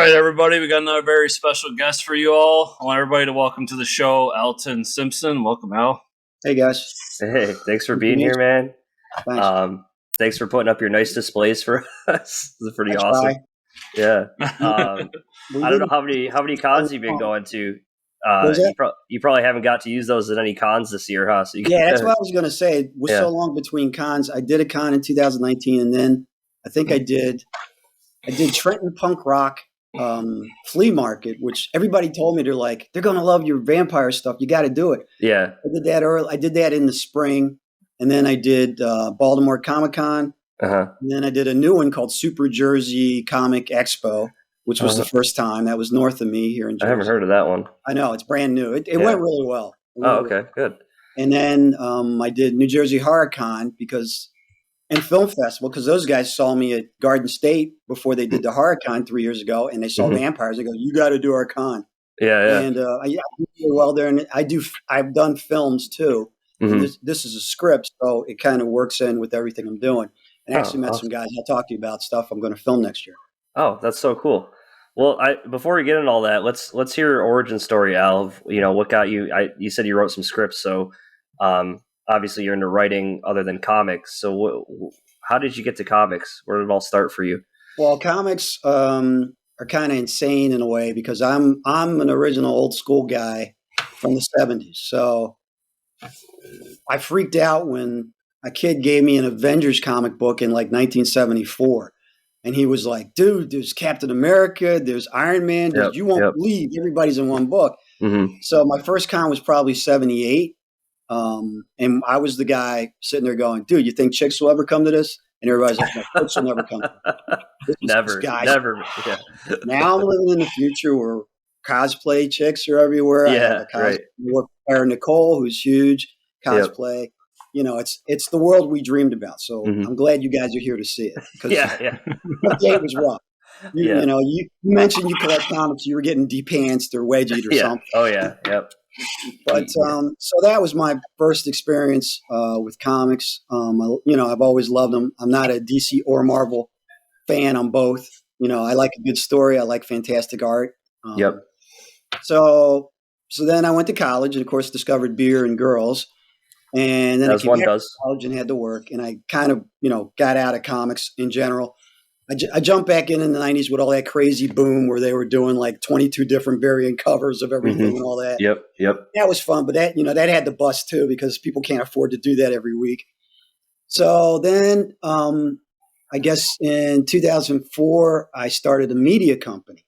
right, everybody, we got another very special guest for you all. I want everybody to welcome to the show Alton Simpson. Welcome, Al. Hey, guys. Hey, thanks for being here, man. Thanks. Thanks for putting up your nice displays for us. This is pretty I awesome. try. Yeah. I don't know how many cons you've been going to. You probably haven't got to use those at any cons this year, huh? So that's what I was going to say. It was so long between cons. I did a con in 2019, and then I think I did Trenton Punk Rock flea market, which everybody told me they're going to love your vampire stuff. You got to do it. Yeah. I did that early. I did that in the spring, and then I did Baltimore Comic Con. Uh-huh. And then I did a new one called Super Jersey Comic Expo, which was the first time. That was north of me here in Jersey. I haven't heard of that one. I know. It's brand new. It went really well. Okay. Good. And then I did New Jersey Horror Con and Film Festival, because those guys saw me at Garden State before they did the Horror Con 3 years ago, and they saw vampires. They go, "You got to do our con." Yeah. And I did well there. And I've done films too. And this is a script, so it kind of works in with everything I'm doing. And I actually met some guys. I'll talk to you about stuff I'm going to film next year. Oh, that's so cool. Well, before we get into all that, let's hear your origin story, Al. Of, what got you? You said you wrote some scripts, so obviously you're into writing other than comics. So how did you get to comics? Where did it all start for you? Well, comics are kind of insane in a way, because I'm an original old school guy from the 70s. So I freaked out when a kid gave me an Avengers comic book in 1974. And he was like, "Dude, there's Captain America, there's Iron Man, you won't believe everybody's in one book." So my first con was probably 78. And I was the guy sitting there going, "Dude, you think chicks will ever come to this?" And everybody's like, "No, chicks will never come. Never. Yeah. Now I'm living in the future where cosplay chicks are everywhere. Yeah, right. Aaron Nicole, who's huge, cosplay. It's the world we dreamed about. So I'm glad you guys are here to see it. That day was rough. You mentioned you collect comics. You were getting depantsed or wedgied or something. Oh, yeah. Yep. But so that was my first experience with comics. I've always loved them. I'm not a DC or Marvel fan. I'm both. I like a good story. I like fantastic art. So then I went to college and, of course, discovered beer and girls. And then I came back to college and had to work. And I kind of, got out of comics in general. I jumped back in the 90s with all that crazy boom where they were doing 22 different variant covers of everything and all that. Yep. That was fun. But that had to bust too, because people can't afford to do that every week. So then I guess in 2004, I started a media company.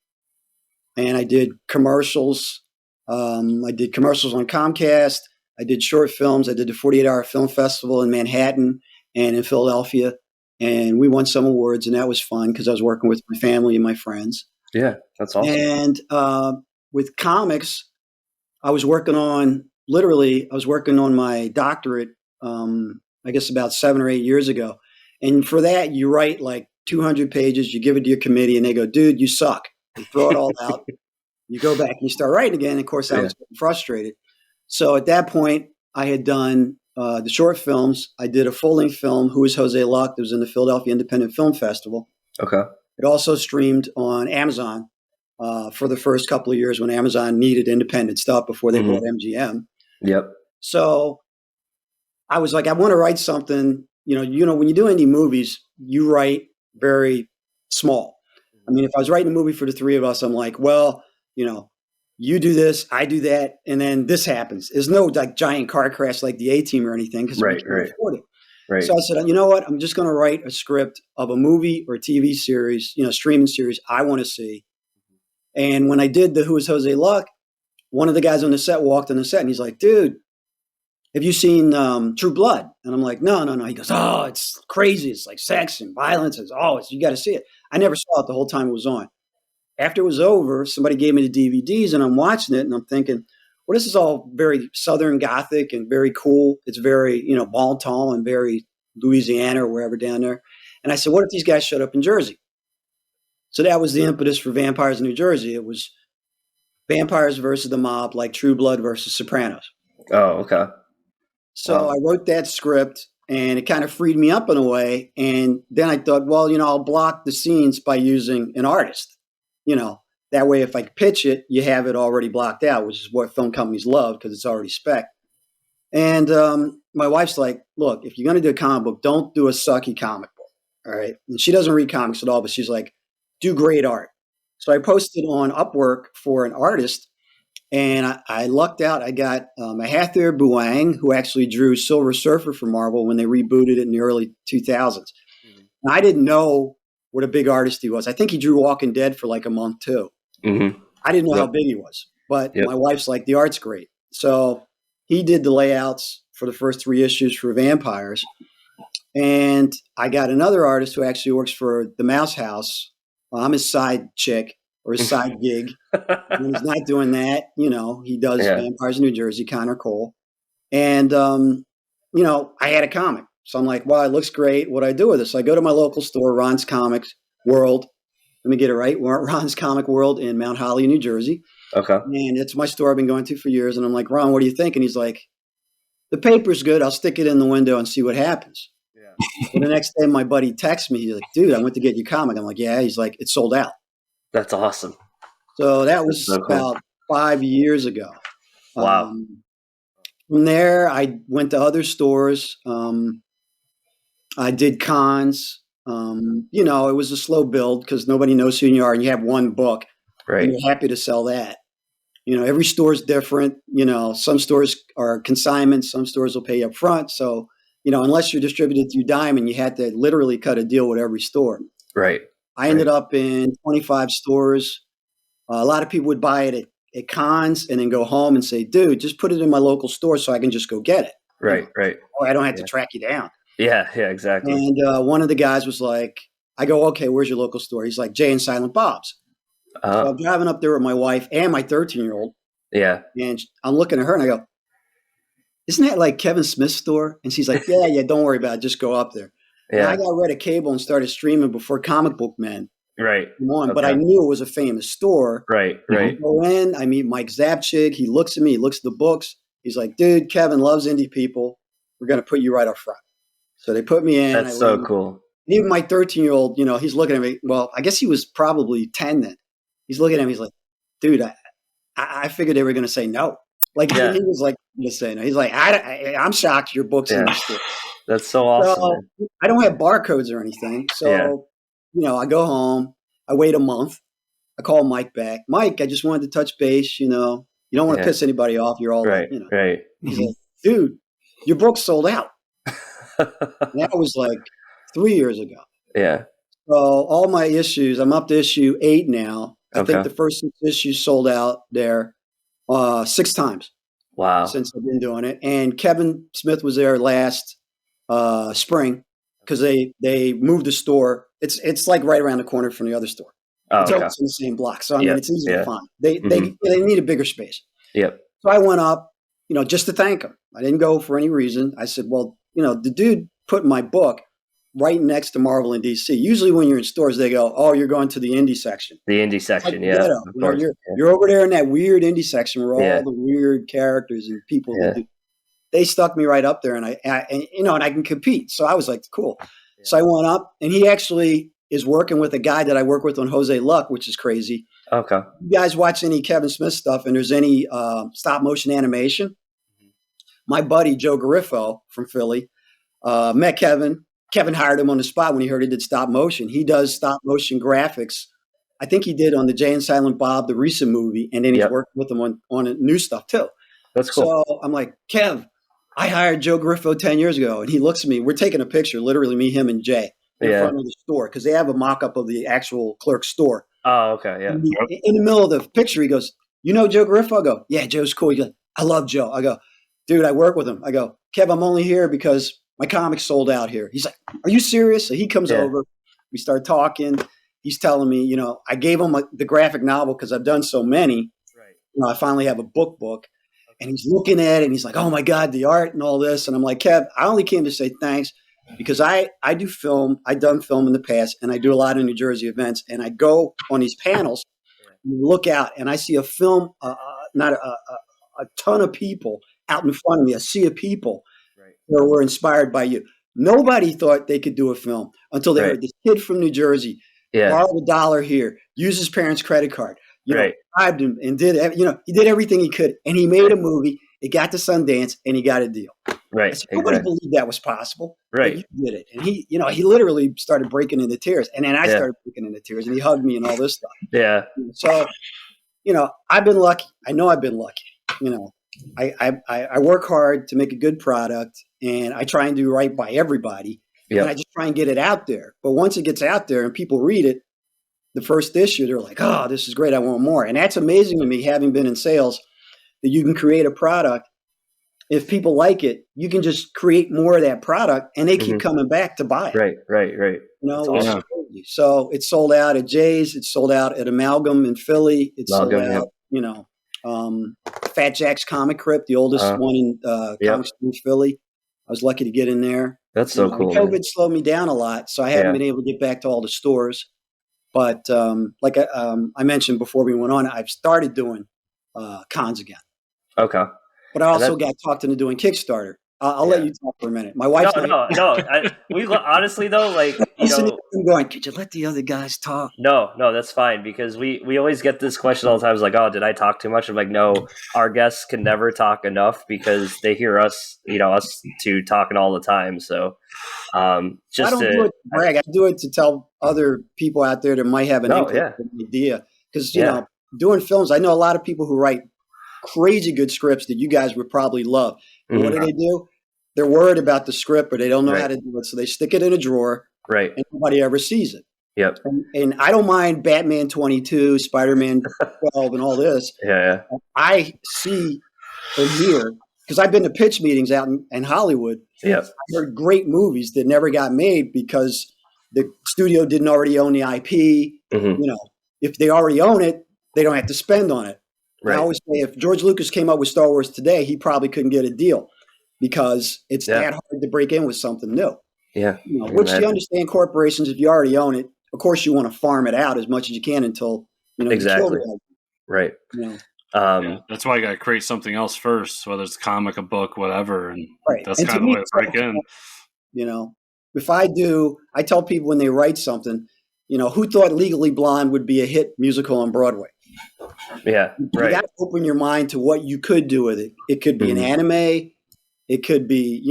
And I did commercials. I did commercials on Comcast. I did short films. I did the 48-hour film festival in Manhattan and in Philadelphia. And we won some awards, and that was fun because I was working with my family and my friends. Yeah, that's awesome. And with comics, I was working on my doctorate, I guess about 7 or 8 years ago. And for that, you write 200 pages, you give it to your committee, and they go, "Dude, you suck." You throw it all out. You go back and you start writing again. And of course, I was getting frustrated. So at that point, I had done the short films. I did a full-length film, Who is Jose Luck? That was in the Philadelphia Independent Film Festival. Okay. It also streamed on Amazon for the first couple of years when Amazon needed independent stuff before they bought MGM. Yep. So I was like, I want to write something. When you do indie movies, you write very small. I mean, if I was writing a movie for the three of us, I'm like, well, you do this, I do that, and then this happens. There's no giant car crash like the A-Team or anything, because we can't afford it. Right. So I said, you know what? I'm just going to write a script of a movie or TV series, streaming series I want to see. And when I did the Who is Jose Luck, one of the guys on the set walked on the set and he's like, "Dude, have you seen True Blood?" And I'm like, no. He goes, "Oh, it's crazy. It's like sex and violence. You got to see it." I never saw it the whole time it was on. After it was over, somebody gave me the DVDs and I'm watching it and I'm thinking, well, this is all very Southern Gothic and very cool. It's very, bon ton and very Louisiana or wherever down there. And I said, what if these guys showed up in Jersey? So that was the impetus for Vampires in New Jersey. It was vampires versus the mob, like True Blood versus Sopranos. Oh, okay. So I wrote that script and it kind of freed me up in a way. And then I thought, well, I'll block the scenes by using an artist. That way, if I pitch it, you have it already blocked out, which is what film companies love because it's already spec. And my wife's like, look, if you're going to do a comic book, don't do a sucky comic book. All right. And she doesn't read comics at all, but she's like, do great art. So I posted on Upwork for an artist, and I lucked out. I got Mahathir Buang, who actually drew Silver Surfer for Marvel when they rebooted it in the early 2000s. And I didn't know what a big artist he was. I think he drew Walking Dead for like a month too. Mm-hmm. I didn't know how big he was, but my wife's like, the art's great. So he did the layouts for the first 3 issues for Vampires. And I got another artist who actually works for the Mouse House. I'm his side chick or his side gig. When he's not doing that, he does Vampires in New Jersey, Connor Cole. And, I had a comic. So I'm like, well, it looks great. What do I do with this? So I go to my local store, Ron's Comics World. Let me get it right. We're at Ron's Comic World in Mount Holly, New Jersey. Okay. And it's my store I've been going to for years. And I'm like, Ron, what do you think? And he's like, the paper's good. I'll stick it in the window and see what happens. Yeah. And the next day, my buddy texts me. He's like, dude, I went to get your comic. I'm like, yeah. He's like, it's sold out. That's awesome. So that was about 5 years ago. Wow. From there, I went to other stores. I did cons. It was a slow build because nobody knows who you are, and you have one book. Right. And you're happy to sell that. Every store is different. Some stores are consignment. Some stores will pay you up front. So, unless you're distributed through Diamond, you had to literally cut a deal with every store. Right. I ended up in 25 stores. A lot of people would buy it at cons and then go home and say, dude, just put it in my local store so I can just go get it. Right, right. Or I don't have to track you down. Yeah, exactly. And one of the guys was like, I go, okay, where's your local store? He's like, Jay and Silent Bob's. So I'm driving up there with my wife and my 13-year-old. Yeah. And I'm looking at her and I go, isn't that like Kevin Smith's store? And she's like, yeah, don't worry about it. Just go up there. Yeah. And I got rid of cable and started streaming before Comic Book Men. Right. Okay. But I knew it was a famous store. Right. I go in, I meet Mike Zapchik. He looks at me, he looks at the books. He's like, dude, Kevin loves indie people. We're going to put you right up front. So they put me in. That's so cool. Even my 13-year-old, he's looking at me. Well, I guess he was probably 10 then. He's looking at me. He's like, dude, I figured they were going to say no. Like, he was like, just saying no. He's like, I'm shocked your book's in the store. That's so awesome. So, I don't have barcodes or anything. So, I go home. I wait a month. I call Mike back. Mike, I just wanted to touch base. You don't want to piss anybody off. You're all right. Right. He's like, dude, your book's sold out. That was like 3 years ago. Yeah. So all my issues, I'm up to issue 8 now. I think the first 6 issues sold out there 6 times. Wow. Since I've been doing it. And Kevin Smith was there last spring because they moved the store. It's like right around the corner from the other store. It's in the same block. So it's easy to find. They need a bigger space. Yep. So I went up, just to thank him. I didn't go for any reason. I said, well, the dude put my book right next to Marvel and DC. Usually when you're in stores, they go, oh, you're going to the indie section. The indie section, You're over there in that weird indie section where all the weird characters and people they stuck me right up there, and I can compete. So I was like, cool. Yeah. So I went up, and he actually is working with a guy that I work with on Jose Luck, which is crazy. Okay. You guys watch any Kevin Smith stuff, and there's any stop motion animation? My buddy Joe Garifo from Philly met Kevin. Kevin hired him on the spot when he heard he did stop motion. He does stop motion graphics. I think he did on the Jay and Silent Bob, the recent movie, and then he's working with him on new stuff too. That's cool. So I'm like, Kev, I hired Joe Garifo 10 years ago, and he looks at me. We're taking a picture, literally me, him, and Jay in front of the store because they have a mock-up of the actual clerk's store. Oh, okay, yeah. In the middle of the picture, he goes, you know Joe Garifo? I go, yeah, Joe's cool. He goes, I love Joe. I go, dude, I work with him. I go, Kev, I'm only here because my comic's sold out here. He's like, are you serious? So he comes over. We start talking. He's telling me, I gave him the graphic novel because I've done so many. Right. I finally have a book. And he's looking at it, and he's like, oh, my God, the art and all this. And I'm like, Kev, I only came to say thanks because I do film. I've done film in the past, and I do a lot of New Jersey events. And I go on these panels, and look out, and I see a film, not a ton of people out in front of me, a sea of people that were inspired by you. Nobody thought they could do a film until they heard this kid from New Jersey borrow $1 here, use his parents' credit card, Right. Bribed him and did, he did everything he could. And he made a movie. It got to Sundance and he got a deal. Right. Said, nobody believed that was possible. Right. But you did it. And he literally started breaking into tears. And then I started breaking into tears and he hugged me and all this stuff. Yeah. So, I've been lucky. I know I've been lucky. I work hard to make a good product and I try and do right by everybody. Yep. And I just try and get it out there. But once it gets out there and people read it, the first issue, they're like, oh, this is great. I want more. And that's amazing to me, having been in sales, that you can create a product. If people like it, you can just create more of that product and they keep coming back to buy it. Right. Awesome. So it's sold out at Jay's. It's sold out at Amalgam in Philly. It's sold out, Fat Jack's Comic Crypt, the oldest one in comics in Philly. I was lucky to get in there. That's so cool. COVID slowed me down a lot, so I haven't been able to get back to all the stores. But like I mentioned before we went on, I've started doing cons again. Okay. But I also got talked into doing Kickstarter. I'll let you talk for a minute. My wife's we honestly though, like I'm going, could you let the other guys talk? No, that's fine because we always get this question all the time. It's like, oh, did I talk too much? I'm like, no, our guests can never talk enough because they hear us, us two talking all the time. So just I don't do it to brag. I do it to tell other people out there that might have an idea. Because doing films, I know a lot of people who write crazy good scripts that you guys would probably love. And what do? They're worried about the script, but they don't know how to do it. So they stick it in a drawer. Right. And nobody ever sees it. Yep. And I don't mind Batman 22, Spider-Man 12, and all this. Yeah. I see and hear, because I've been to pitch meetings out in Hollywood. Yeah. I heard great movies that never got made because the studio didn't already own the IP. If they already own it, they don't have to spend on it. Right. I always say if George Lucas came up with Star Wars today, he probably couldn't get a deal because it's that hard to break in with something new. Yeah. Which you understand corporations, if you already own it, of course you want to farm it out as much as you can until, exactly. You kill it. Right. That's why you got to create something else first, whether it's a comic, a book, whatever. And that's kind of the way to break in. If I tell people when they write something, who thought Legally Blonde would be a hit musical on Broadway? Yeah. You got to open your mind to what you could do with it. It could be an anime. It could be,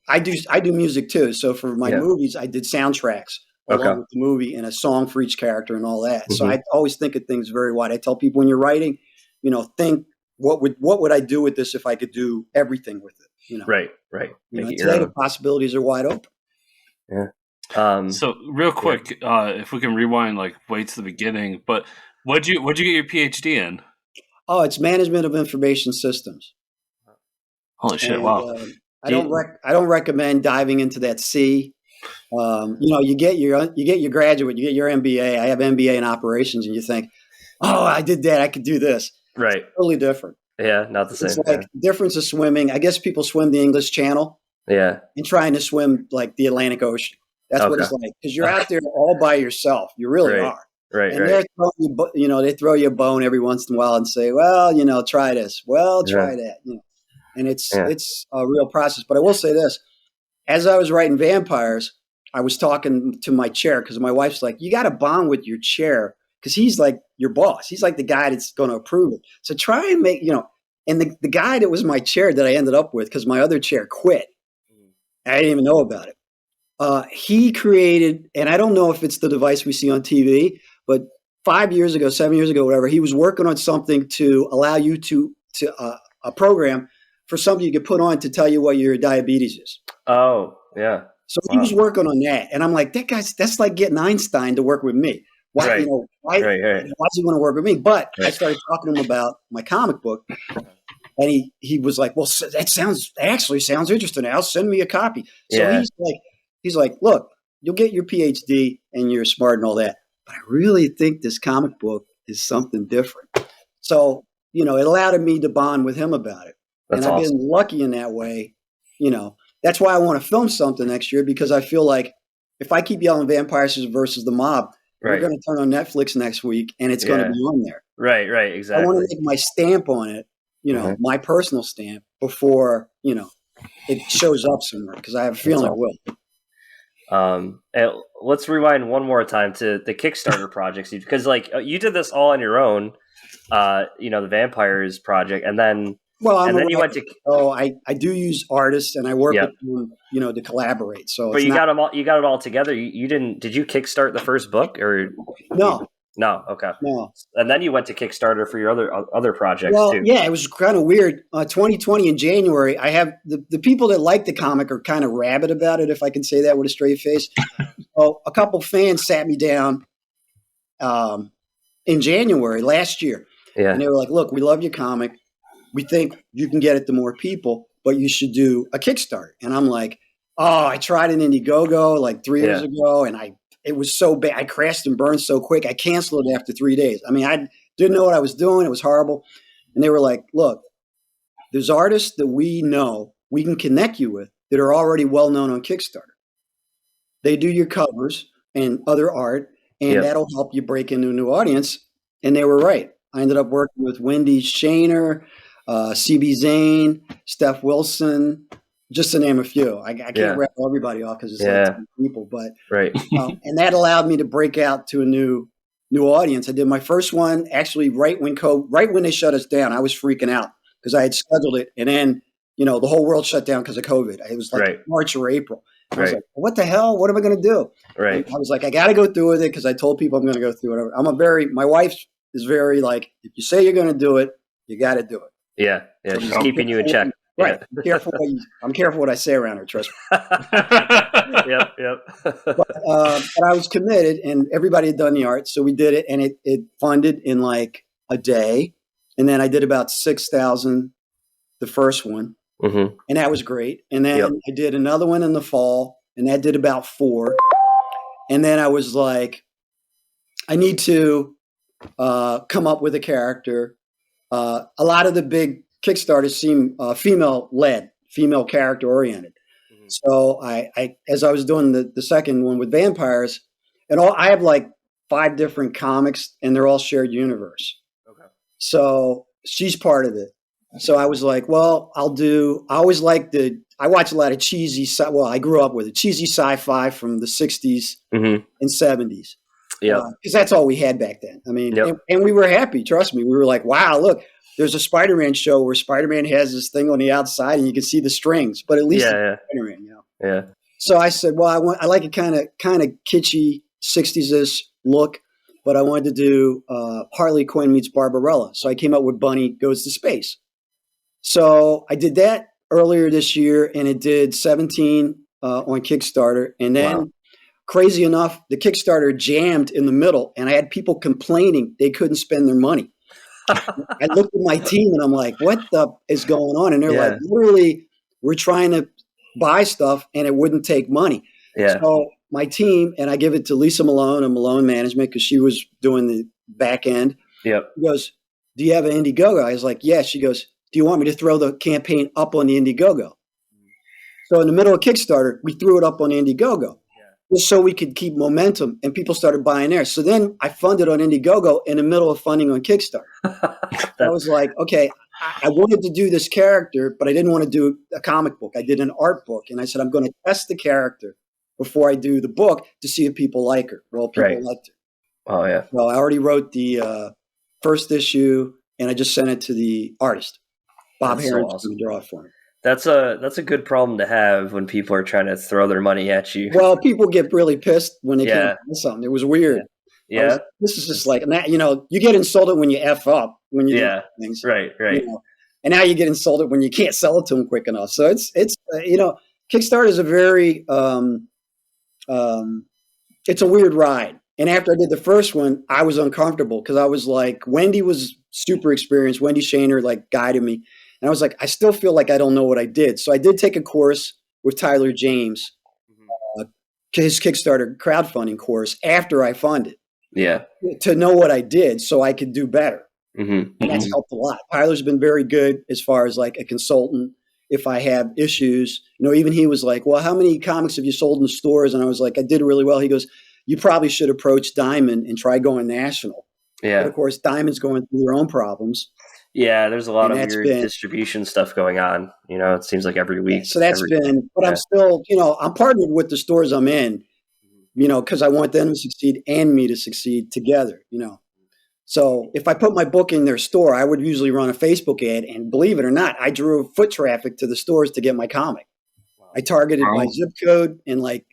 I do music too. So for my movies, I did soundtracks along with the movie and a song for each character and all that. So I always think of things very wide. I tell people when you're writing, think what would I do with this if I could do everything with it? Right. Today the possibilities are wide open. Yeah. So real quick, if we can rewind way to the beginning, but what'd you get your PhD in? Oh, it's management of information systems. Holy shit! Wow. I don't recommend diving into that sea. You get your graduate, you get your MBA. I have MBA in operations, and you think, oh, I did that. I could do this. Right. It's totally different. Yeah, not the same. It's like difference of swimming. I guess people swim the English Channel. Yeah. And trying to swim the Atlantic Ocean. That's what it's like because you're out there all by yourself. You really are. Right. And they're throwing you, they throw you a bone every once in a while and say, well, try this. Well, try that. And it's a real process. But I will say this: as I was writing Vampires, I was talking to my chair because my wife's like, you got to bond with your chair because he's like your boss. He's like the guy that's going to approve it. So try and make, and the guy that was my chair that I ended up with because my other chair quit. I didn't even know about it. He created, and I don't know if it's the device we see on TV, but 7 years ago, whatever, he was working on something to allow you to a program for something you could put on to tell you what your diabetes is. Oh, yeah. So he was working on that. And I'm like, that's like getting Einstein to work with me. Why, why does he want to work with me? But I started talking to him about my comic book. And he was like, well, that actually sounds interesting. Al, send me a copy. So he's like, look, you'll get your PhD and you're smart and all that. But I really think this comic book is something different. So, it allowed me to bond with him about it. That's and I've awesome. been lucky in that way. That's why I want to film something next year because I feel like if I keep yelling Vampires versus the Mob, we're going to turn on Netflix next week and it's going to be on there. Right, exactly. I want to make my stamp on it, my personal stamp before, it shows up somewhere because I have a feeling it will. And let's rewind one more time to the Kickstarter projects because you did this all on your own. the vampires project, and then you went to I do use artists and I work Yeah. with them, to collaborate. So, but you got them all. You got it all together. You didn't? Did you kickstart the first book or no, no? Okay. no. And then you went to Kickstarter for your other projects Well, too. yeah, it was kind of weird. 2020 in January, I have the people that like the comic are kind of rabid about it, if I can say that with a straight face. So a couple fans sat me down in January last year, Yeah. and they were like, "Look, we love your comic. We think you can get it to more people, but you should do a Kickstarter." And I'm like, "Oh, I tried an Indiegogo like 3 years ago, and it was so bad. I crashed and burned so quick. I canceled it after 3 days. I mean, I didn't know what I was doing. It was horrible." And they were like, "Look, there's artists that we know we can connect you with that are already well known on Kickstarter. They do your covers and other art, and that'll help you break into a new audience." And they were right. I ended up working with Wendy Shaner, CB Zane, Steph Wilson, just to name a few. I can't rattle everybody off because it's like 10 people, but right. And that allowed me to break out to a new audience. I did my first one actually right when they shut us down. I was freaking out because I had scheduled it, and then the whole world shut down because of COVID. It was like March or April. I was like, what the hell? What am I going to do? Right. And I was like, I got to go through with it because I told people I'm going to go through it. My wife is very like, if you say you're going to do it, you got to do it. Yeah. So she's keeping you in check. Right. I'm careful what I say around her. Trust me. Yep. But I was committed, and everybody had done the art, so we did it, and it funded in like a day, and then I did about 6,000 the first one, and that was great. And then I did another one in the fall, and that did about 4. And then I was like, I need to come up with a character. A lot of the big Kickstarters seem female-led, female character-oriented. So I as I was doing the second one with vampires, and I have like 5 different comics, and they're all shared universe. Okay. So she's part of it. So I was like, well, I watch a lot of cheesy, I grew up with it, cheesy sci-fi from the 60s and 70s. Yeah. Because that's all we had back then. I mean, and we were happy. Trust me. We were like, wow, look, there's a Spider-Man show where Spider-Man has this thing on the outside and you can see the strings, but at least it's Spider-Man, Yeah. So I said, well, I like a kind of kitschy 60s-ish look, but I wanted to do Harley Quinn meets Barbarella. So I came up with Bunny Goes to Space. So I did that earlier this year, and it did 17 on Kickstarter. And then, crazy enough, the Kickstarter jammed in the middle, and I had people complaining they couldn't spend their money. I looked at my team, and I'm like, what the is going on? And they're like, literally, we're trying to buy stuff, and it wouldn't take money. Yeah. So my team, and I give it to Lisa Malone and Malone Management because she was doing the back end. Yep. She goes, do you have an Indiegogo? I was like, yeah. She goes, do you want me to throw the campaign up on the Indiegogo? So in the middle of Kickstarter, we threw it up on Indiegogo just so we could keep momentum, and people started buying there. So then I funded on Indiegogo in the middle of funding on Kickstarter. I was like, okay, I wanted to do this character, but I didn't want to do a comic book. I did an art book, and I said, I'm going to test the character before I do the book to see if people like her. Well, people liked her. Oh, yeah. Well, I already wrote the first issue, and I just sent it to the artist. Bob Harris to draw it for me. That's a good problem to have when people are trying to throw their money at you. Well, people get really pissed when they can't do something. It was weird. Yeah. This is just like, you get insulted when you F up when you do things. Right. And now you get insulted when you can't sell it to them quick enough. So it's Kickstarter is a very it's a weird ride. And after I did the first one, I was uncomfortable because I was like, Wendy was super experienced. Wendy Shaner guided me. And I was like, I still feel like I don't know what I did. So I did take a course with Tyler James, his Kickstarter crowdfunding course after I funded. Yeah. To know what I did so I could do better. And that's helped a lot. Tyler's been very good as far as like a consultant. If I have issues, even he was like, well, how many comics have you sold in the stores? And I was like, I did really well. He goes, you probably should approach Diamond and try going national. Yeah. But of course, Diamond's going through their own problems. Yeah, there's a lot of weird distribution stuff going on. It seems like every week. So that's but I'm still, I'm partnered with the stores I'm in, because I want them to succeed and me to succeed together, So if I put my book in their store, I would usually run a Facebook ad, and believe it or not, I drew foot traffic to the stores to get my comic. I targeted by zip code and like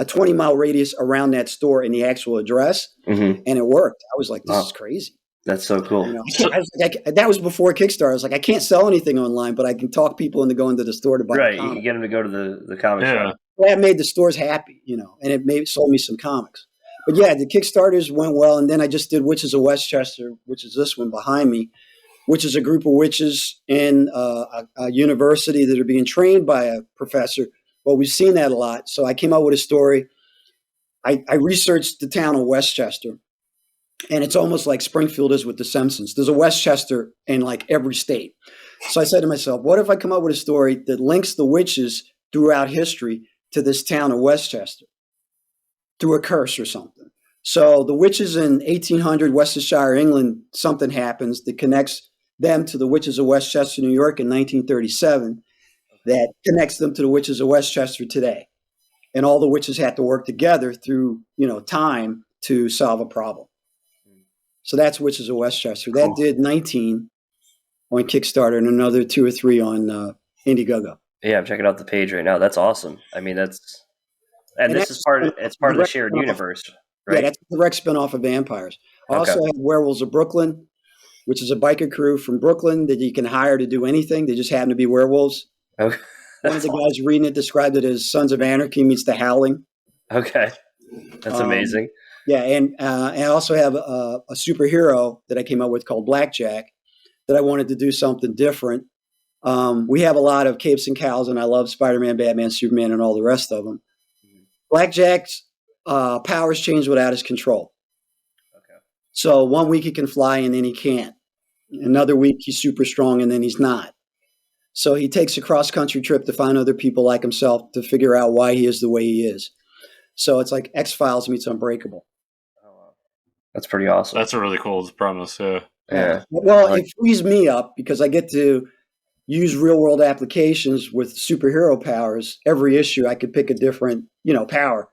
a 20-mile radius around that store and the actual address, and it worked. I was like, this is crazy. That's so cool. That was before Kickstarter. I was like, I can't sell anything online, but I can talk people into going to the store to buy Right, a comic. you can get them to go to the comic shop. Well, that made the stores happy, and it sold me some comics. But yeah, the Kickstarters went well, and then I just did Witches of Westchester, which is this one behind me, which is a group of witches in a university that are being trained by a professor. Well, we've seen that a lot. So I came up with a story. I researched the town of Westchester, and it's almost like Springfield is with the Simpsons. There's a Westchester in like every state. So I said to myself, what if I come up with a story that links the witches throughout history to this town of Westchester through a curse or something? So the witches in 1800 Worcestershire, England, something happens that connects them to the witches of Westchester, New York in 1937 that connects them to the witches of Westchester today. And all the witches had to work together through, time to solve a problem. So that's Witches of Westchester. That did 19 on Kickstarter and another 2 or 3 on Indiegogo. Yeah, I'm checking out the page right now. That's awesome. I mean, this is part of the shared universe, right? Yeah, that's a direct spinoff of Vampires. I also have Werewolves of Brooklyn, which is a biker crew from Brooklyn that you can hire to do anything. They just happen to be werewolves. Okay. One of the guys reading it described it as Sons of Anarchy meets The Howling. Okay. That's amazing. Yeah, and I also have a superhero that I came up with called Blackjack that I wanted to do something different. We have a lot of capes and cows, and I love Spider-Man, Batman, Superman, and all the rest of them. Blackjack's powers change without his control. Okay. So one week he can fly, and then he can't. Another week he's super strong, and then he's not. So he takes a cross-country trip to find other people like himself to figure out why he is the way he is. So it's like X-Files meets Unbreakable. Oh, wow. That's pretty awesome. That's a really cool premise, yeah. Well, it frees me up because I get to use real-world applications with superhero powers. Every issue I could pick a different, power.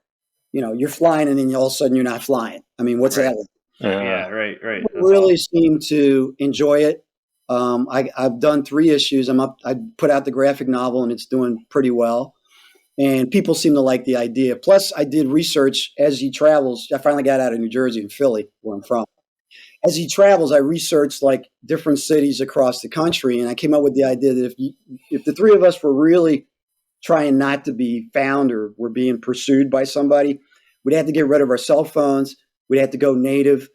You're flying and then all of a sudden you're not flying. I mean, what's that like? Yeah, right. I really seem to enjoy it. I've done 3 issues. I put out the graphic novel and it's doing pretty well. And people seem to like the idea. Plus, I did research as he travels. I finally got out of New Jersey and Philly, where I'm from. As he travels, I researched like different cities across the country. And I came up with the idea that if the 3 of us were really trying not to be found or were being pursued by somebody, we'd have to get rid of our cell phones. We'd have to go native.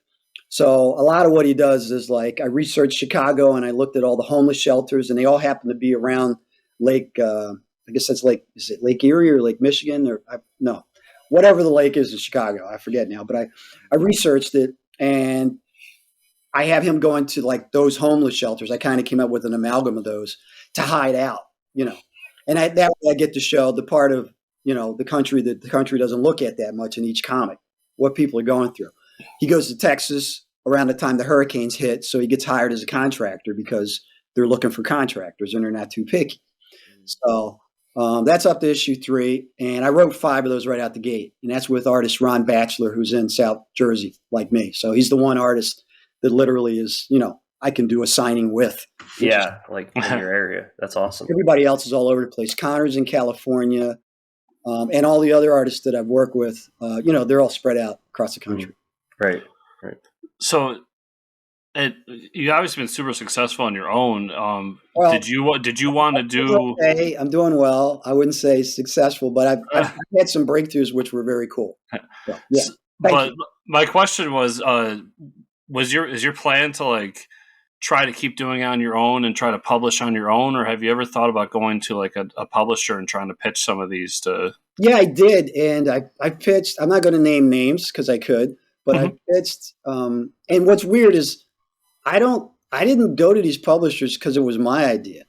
So a lot of what he does is like I researched Chicago and I looked at all the homeless shelters and they all happen to be around Lake, I guess that's is it Lake Erie or Lake Michigan no, whatever the lake is in Chicago. I forget now, but I researched it and I have him going to like those homeless shelters. I kind of came up with an amalgam of those to hide out, and that way I get to show the part of, the country that the country doesn't look at that much in each comic, what people are going through. He goes to Texas around the time the hurricanes hit. So he gets hired as a contractor because they're looking for contractors and they're not too picky. So that's up to issue 3. And I wrote 5 of those right out the gate. And that's with artist Ron Batchelor, who's in South Jersey like me. So he's the one artist that literally is, I can do a signing with. Yeah, like in your area. That's awesome. Everybody else is all over the place. Connor's in California. And all the other artists that I've worked with, they're all spread out across the country. Right. So, you obviously been super successful on your own. Well, did you want to do? Okay, I'm doing well. I wouldn't say successful, but I've had some breakthroughs which were very cool. So, yeah. But my question was is your plan to like try to keep doing it on your own and try to publish on your own, or have you ever thought about going to like a publisher and trying to pitch some of these to? Yeah, I did, and I pitched. I'm not going to name names because I could. But I pitched, and what's weird is I didn't go to these publishers because it was my idea.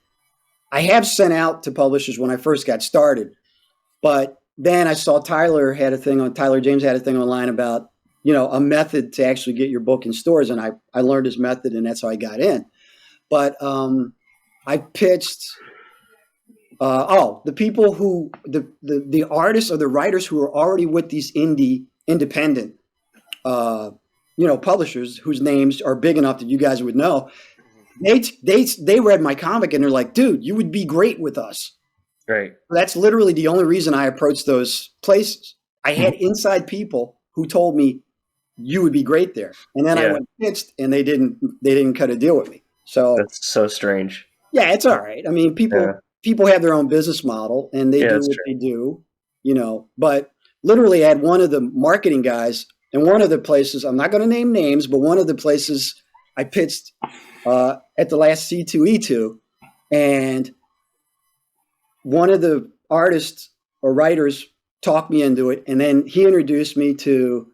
I have sent out to publishers when I first got started, but then I saw Tyler James had a thing online about, a method to actually get your book in stores. And I learned his method and that's how I got in. But I pitched, the people who, the artists or the writers who are already with these independent publishers whose names are big enough that you guys would know. They read my comic and they're like, dude, you would be great with us. Right. That's literally the only reason I approached those places. I had inside people who told me you would be great there. And then I went pitched and they didn't cut a deal with me. So that's so strange. Yeah, it's all right. I mean, people have their own business model and they do what they do, but literally I had one of the marketing guys and one of the places, I'm not going to name names, but one of the places I pitched at the last C2E2, and one of the artists or writers talked me into it. And then he introduced me to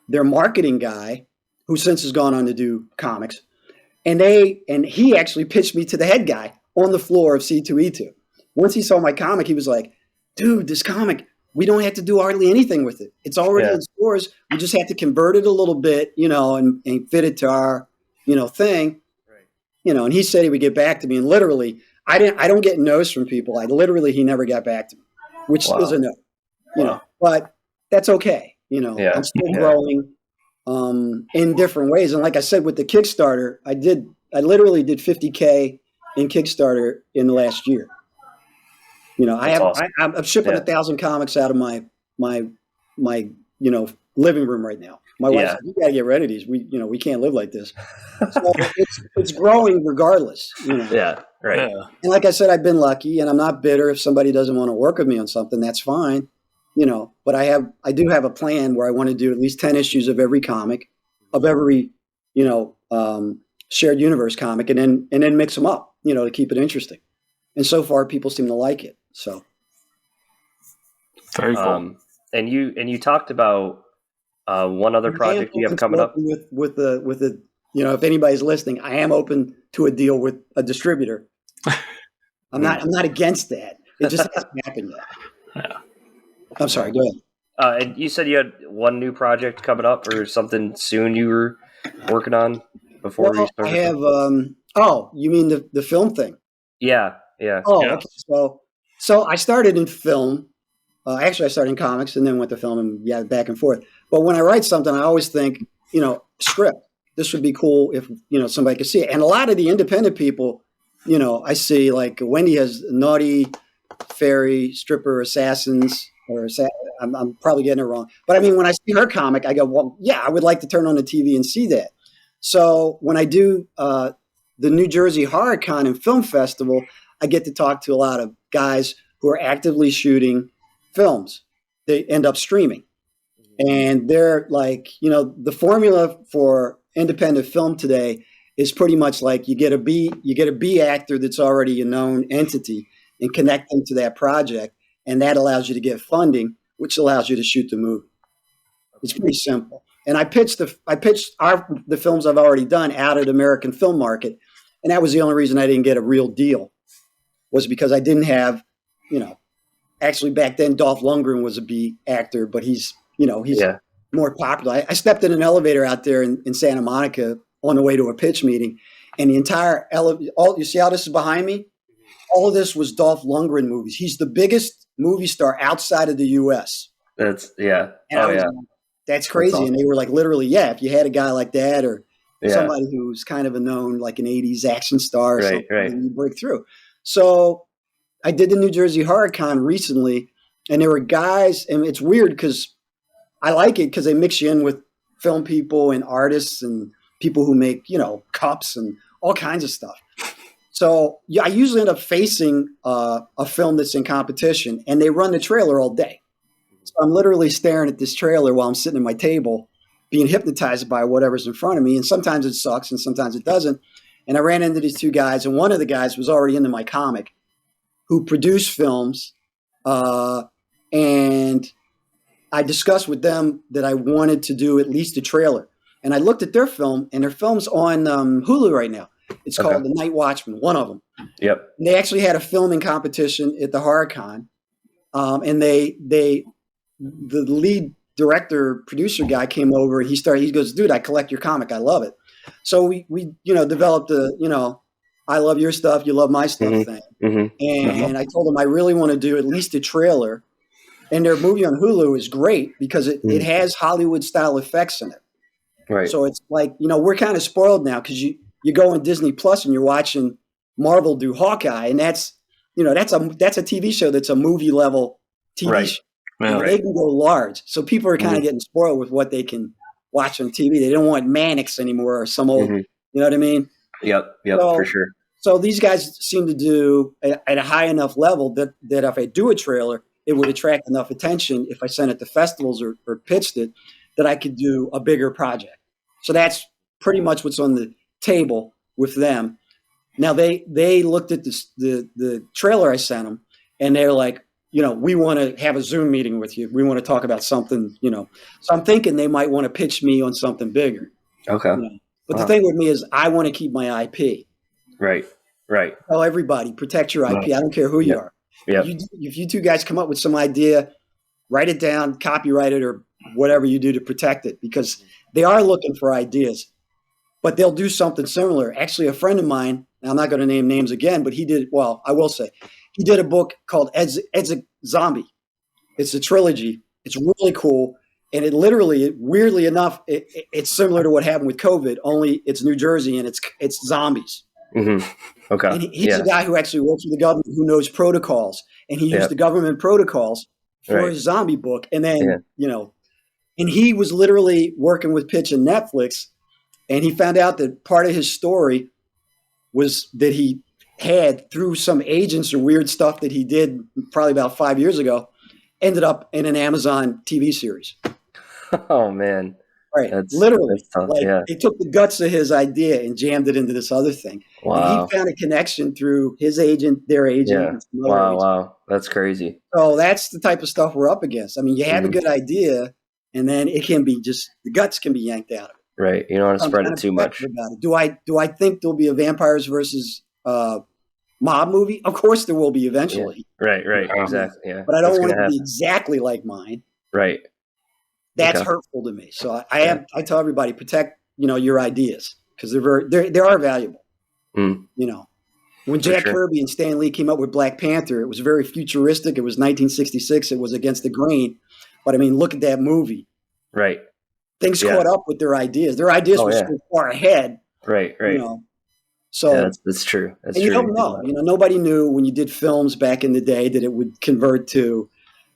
their marketing guy, who since has gone on to do comics. And he actually pitched me to the head guy on the floor of C2E2. Once he saw my comic, he was like, dude, this comic, we don't have to do hardly anything with it. It's already in stores. We just have to convert it a little bit, and fit it to our, thing. Right. And he said he would get back to me. And literally, I don't get no's from people. He never got back to me, which is a no, but that's okay. I'm still growing in different ways. And like I said, with the Kickstarter, I literally did 50K in Kickstarter in the last year. I'm shipping 1,000 comics out of my living room right now. My wife's like, you got to get rid of these. We can't live like this. So it's growing regardless. Yeah, right. And like I said, I've been lucky, and I'm not bitter if somebody doesn't want to work with me on something. That's fine. But I do have a plan where I want to do at least 10 issues of every comic, of every shared universe comic, and then mix them up, to keep it interesting. And so far, people seem to like it. So very cool. And you talked about one other project you have coming up with the if anybody's listening, I am open to a deal with a distributor. I'm not against that. It just hasn't happened yet. Yeah. I'm sorry. Go ahead. And you said you had one new project coming up or something soon you were working on before you started? I have. You mean the film thing? Yeah. Oh, yeah. Okay. So I started in film. Actually, I started in comics and then went to film and back and forth. But when I write something, I always think, script. This would be cool if somebody could see it. And a lot of the independent people, I see like Wendy has Naughty Fairy Stripper Assassins. I'm probably getting it wrong. But I mean, when I see her comic, I go, well, yeah, I would like to turn on the TV and see that. So when I do the New Jersey Horror Con and Film Festival, I get to talk to a lot of guys who are actively shooting films. They end up streaming. And they're like, the formula for independent film today is pretty much like you get a B actor that's already a known entity and connect them to that project. And that allows you to get funding, which allows you to shoot the movie. It's pretty simple. And I pitched the films I've already done out of the American film market. And that was the only reason I didn't get a real deal, was because I didn't have, actually back then Dolph Lundgren was a B actor, but he's more popular. I stepped in an elevator out there in Santa Monica on the way to a pitch meeting, and the entire you see how this is behind me? All of this was Dolph Lundgren movies. He's the biggest movie star outside of the U.S. That's that's crazy. That's awesome. And they were like, literally, if you had a guy like that or somebody who's kind of a known, like an 80s action star or something, and you break through. So I did the New Jersey Horror Con recently, and there were guys, and it's weird because I like it because they mix you in with film people and artists and people who make, cups and all kinds of stuff. So I usually end up facing a film that's in competition, and they run the trailer all day. So I'm literally staring at this trailer while I'm sitting at my table, being hypnotized by whatever's in front of me. And sometimes it sucks and sometimes it doesn't. And I ran into these two guys, and one of the guys was already into my comic, who produced films. And I discussed with them that I wanted to do at least a trailer. And I looked at their film, and their film's on Hulu right now. It's called The Night Watchman, one of them. Yep. And they actually had a filming competition at the HorrorCon. And the lead director, producer guy came over, and he goes, dude, I collect your comic. I love it. So we developed I love your stuff, you love my stuff thing. Mm-hmm. And I told them I really want to do at least a trailer. And their movie on Hulu is great because it has Hollywood style effects in it. Right. So it's like, we're kind of spoiled now because you go on Disney Plus and you're watching Marvel do Hawkeye, and that's a TV show that's a movie level TV show. Yeah. They can go large. So people are kind of getting spoiled with what they can watch on TV. They don't want Mannix anymore or some old, you know what I mean? Yep, for sure. So these guys seem to do at a high enough level that if I do a trailer, it would attract enough attention if I sent it to festivals or pitched it, that I could do a bigger project. So that's pretty much what's on the table with them. Now they looked at the trailer I sent them, and they're like, we want to have a Zoom meeting with you. We want to talk about something, So I'm thinking they might want to pitch me on something bigger. Okay. But the thing with me is I want to keep my IP. Right. Tell everybody, protect your IP. I don't care who you are. Yeah. If you two guys come up with some idea, write it down, copyright it, or whatever you do to protect it, because they are looking for ideas, but they'll do something similar. Actually, a friend of mine, and I'm not going to name names again, but I will say, he did a book called Ed's a Zombie. It's a trilogy. It's really cool. And it literally, weirdly enough, it's similar to what happened with COVID, only it's New Jersey and it's zombies. Mm-hmm. Okay. And he's a guy who actually works for the government, who knows protocols, and he used the government protocols for his zombie book. And then, and he was literally working with Pitch and Netflix, and he found out that part of his story was that he had, through some agents or weird stuff that he did probably about 5 years ago, ended up in an Amazon TV series. Oh, man. Right. Literally. They took the guts of his idea and jammed it into this other thing. Wow. And he found a connection through his agent, their agent. Yeah. Wow. That's crazy. So that's the type of stuff we're up against. I mean, you have a good idea, and then it can be just, the guts can be yanked out of it. Right. You don't want to spread it too much. Do I think there'll be a vampires versus mob movie? Of course there will be eventually. Yeah. Right. Exactly. Yeah. But I don't want it to be exactly like mine. Right. That's hurtful to me. So I tell everybody, protect, your ideas, because they are valuable. When Jack Kirby and Stan Lee came up with Black Panther, it was very futuristic. It was 1966. It was against the grain. But I mean, look at that movie. Right. Things caught up with their ideas. Their ideas were so far ahead. Right. So that's true. That's true. You don't know. Nobody knew when you did films back in the day that it would convert to,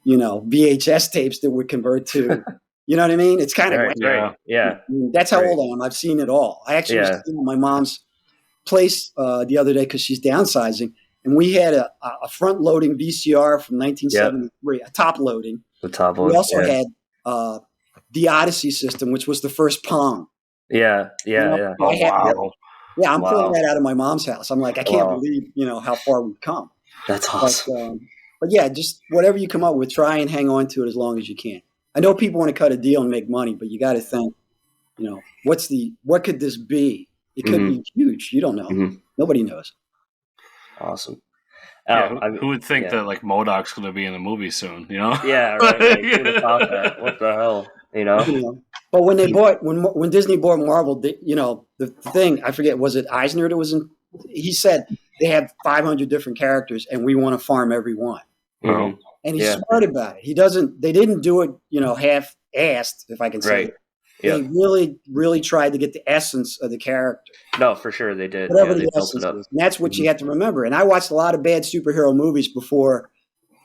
VHS tapes that would convert to. You know what I mean? It's kind of right. Yeah. That's how old I am. I've seen it all. I actually was sitting at my mom's place the other day because she's downsizing, and we had a front-loading VCR from 1973, a top-loading. The top one. We also had the Odyssey system, which was the first Pong. Yeah. I'm pulling that out of my mom's house. I'm like, I can't believe how far we've come. That's awesome. But yeah, just whatever you come up with, try and hang on to it as long as you can. I know people want to cut a deal and make money, but you got to think, what could this be? It could be huge. You don't know. Nobody knows. Awesome. Who would think that like MODOK's going to be in a movie soon? Yeah, right. Who'd have thought that? What the hell? But when they when Disney bought Marvel, the thing, I forget, was it Eisner that was in? He said they have 500 different characters, and we want to farm every one. Mm-hmm. And he's smart about it. They didn't do it, half-assed, if I can say it. They really, really tried to get the essence of the character. No, for sure they did. Whatever the essence is. And that's what you have to remember. And I watched a lot of bad superhero movies before,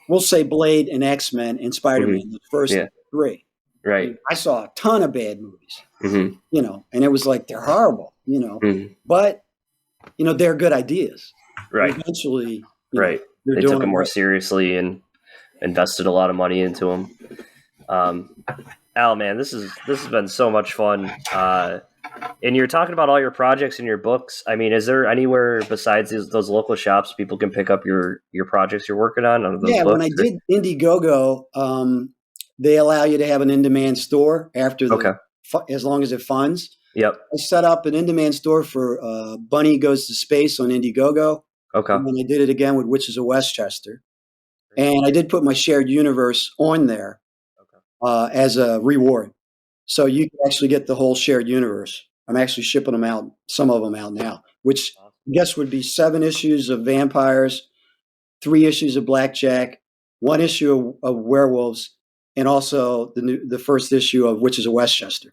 we'll say Blade and X-Men and Spider-Man, the first three. Right. I saw a ton of bad movies, and it was like, they're horrible, but, they're good ideas. Right. And eventually, they took them more seriously and invested a lot of money into them. Al, man, this has been so much fun. And you're talking about all your projects and your books. I mean, is there anywhere besides those local shops people can pick up your projects you're working on? Those books? When I did Indiegogo, they allow you to have an in-demand store after as long as it funds. Yep. I set up an in-demand store for Bunny Goes to Space on Indiegogo. Okay. And then I did it again with Witches of Westchester. And I did put my shared universe on there as a reward. So you can actually get the whole shared universe. I'm actually shipping them out, some of them out now, which I guess would be 7 issues of vampires, 3 issues of Blackjack, 1 issue of werewolves, and also the first issue of Witches of Westchester.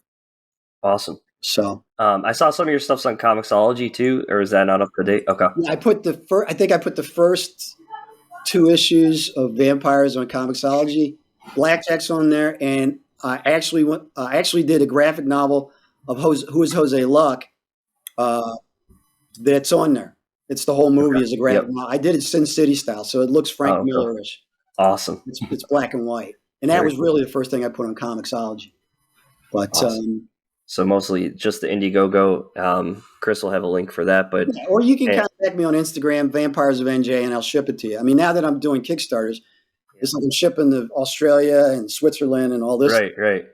Awesome. So I saw some of your stuff's on Comixology too, or is that not up to date? Okay. yeah, I think I put the first 2 issues of Vampires on Comixology. Blackjack's on there, and I actually did a graphic novel of Who is Jose Luck. That's on there. It's the whole movie as a graphic novel. I did it Sin City style, so it looks Frank Miller-ish. Awesome. It's black and white, and that was really the first thing I put on Comixology. But awesome. So mostly just the Indiegogo. Chris will have a link for that, but or you can contact me on Instagram, Vampires of NJ, and I'll ship it to you. I mean, now that I'm doing Kickstarters, it's like I'm shipping to Australia and Switzerland and all this. Right.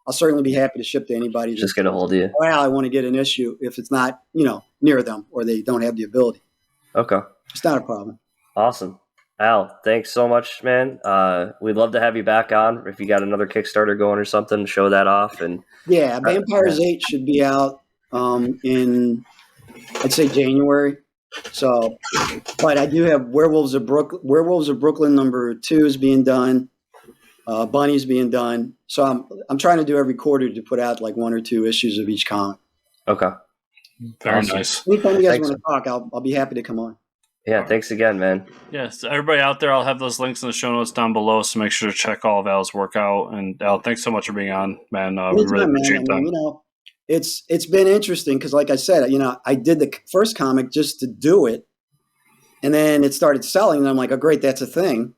I'll certainly be happy to ship to anybody. Just get a hold of you. Well, I want to get an issue if it's not, near them or they don't have the ability. Okay. It's not a problem. Awesome. Al, thanks so much, man. We'd love to have you back on if you got another Kickstarter going or something. Show that off, and yeah, Vampires 8 should be out in, I'd say, January. So, but I do have Werewolves of Brooklyn number 2 is being done. Bunny's being done. So I'm trying to do every quarter to put out like 1 or 2 issues of each comic. Okay. Very nice. Anytime you guys want to talk, I'll be happy to come on. Yeah, thanks again, man. Yes, everybody out there, I'll have those links in the show notes down below, so make sure to check all of Al's work out. And Al, thanks so much for being on, man. We really appreciate that. It's been interesting because, like I said, I did the first comic just to do it, and then it started selling, and I'm like, oh, great, that's a thing.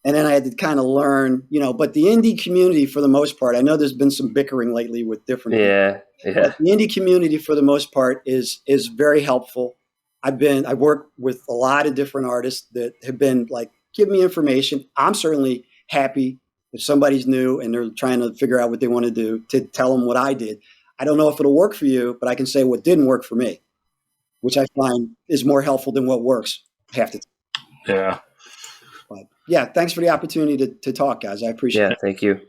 And then I had to kind of learn, but the indie community, for the most part, I know there's been some bickering lately with different people. But the indie community, for the most part, is very helpful. I work with a lot of different artists that have been like, give me information. I'm certainly happy if somebody's new and they're trying to figure out what they want to do to tell them what I did. I don't know if it'll work for you, but I can say what didn't work for me, which I find is more helpful than what works half the time. Yeah. But yeah, thanks for the opportunity to talk, guys. I appreciate it. Yeah, thank you.